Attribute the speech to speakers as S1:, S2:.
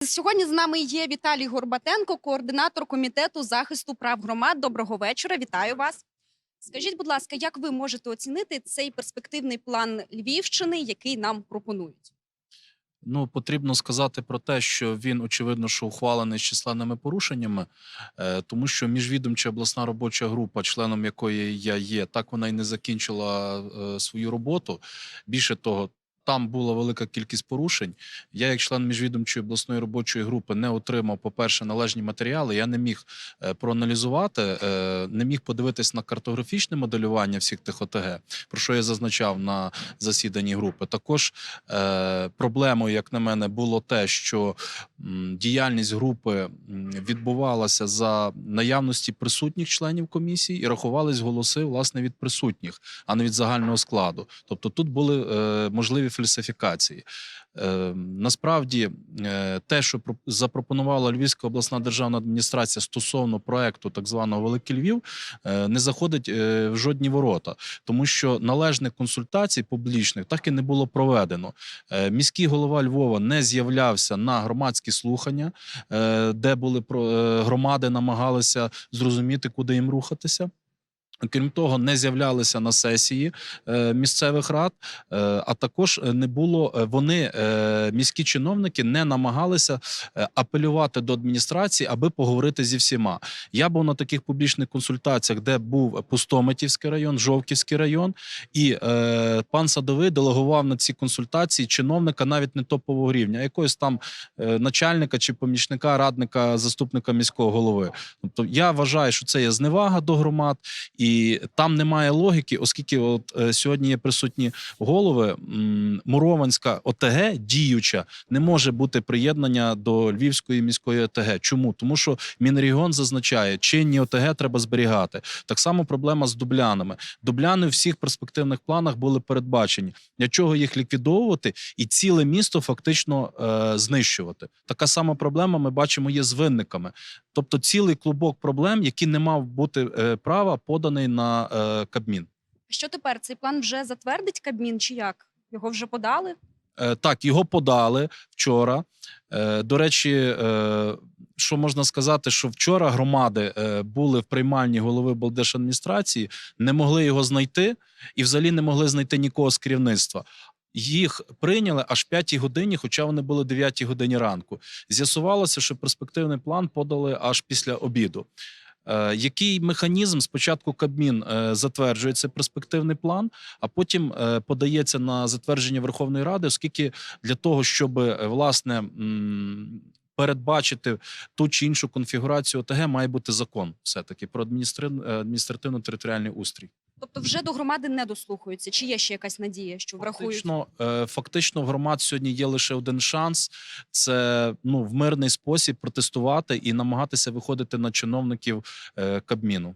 S1: Сьогодні з нами є Віталій Горбатенко, координатор комітету захисту прав громад. Доброго вечора, вітаю вас. Скажіть, будь ласка, як ви можете оцінити цей перспективний план Львівщини, який нам пропонують?
S2: Ну, потрібно сказати про те, що він, очевидно, що ухвалений з численними порушеннями, тому що міжвідомча обласна робоча група, членом якої я є, так вона й не закінчила свою роботу. Більше того, там була велика кількість порушень. Я, як член міжвідомчої обласної робочої групи, не отримав, по-перше, належні матеріали. Я не міг проаналізувати, не міг подивитись на картографічне моделювання всіх тих ОТГ, про що я зазначав на засіданні групи. Також проблемою, як на мене, було те, що діяльність групи відбувалася за наявності присутніх членів комісії і рахувались голоси, власне, від присутніх, а не від загального складу. Тобто тут були можливі фальсифікації. Насправді, те, що запропонувала Львівська обласна державна адміністрація стосовно проекту так званого «Великий Львів», не заходить в жодні ворота, тому що належних консультацій публічних так і не було проведено. Міський голова Львова не з'являвся на громадські слухання, де були громади намагалися зрозуміти, куди їм рухатися. Крім того, не з'являлися на сесії місцевих рад, а також не було, міські чиновники, не намагалися апелювати до адміністрації, аби поговорити зі всіма. Я був на таких публічних консультаціях, де був Пустомитівський район, Жовківський район, і пан Садовий делегував на ці консультації чиновника навіть не топового рівня, а якогось там начальника чи помічника, радника, заступника міського голови. Тобто я вважаю, що це є зневага до громад, і там немає логіки, оскільки сьогодні є присутні голови, Мурованська ОТГ, діюча, не може бути приєднання до Львівської міської ОТГ. Чому? Тому що Мінрегіон зазначає, чинні ОТГ треба зберігати. Так само проблема з дублянами. Дубляни в всіх перспективних планах були передбачені. Для чого їх ліквідовувати і ціле місто фактично знищувати? Така сама проблема, ми бачимо, є з Винниками. Тобто цілий клубок проблем, який не мав бути права поданий на Кабмін.
S1: Що тепер? Цей план вже затвердить Кабмін чи як? Його вже подали?
S2: Так, його подали вчора. До речі, що можна сказати, що вчора громади були в приймальні голови облдержадміністрації, не могли його знайти і взагалі не могли знайти нікого з керівництва. Їх прийняли аж в 5-й годині, хоча вони були 9-й годині ранку. З'ясувалося, що перспективний план подали аж після обіду. Який механізм? Спочатку Кабмін затверджує цей перспективний план, а потім подається на затвердження Верховної Ради, оскільки для того, щоб, власне, передбачити ту чи іншу конфігурацію ОТГ, має бути закон все-таки про адміністративно-територіальний устрій.
S1: Тобто вже до громади не дослухаються? Чи є ще якась надія, що врахують?
S2: Фактично в громад сьогодні є лише один шанс – це в мирний спосіб протестувати і намагатися виходити на чиновників Кабміну.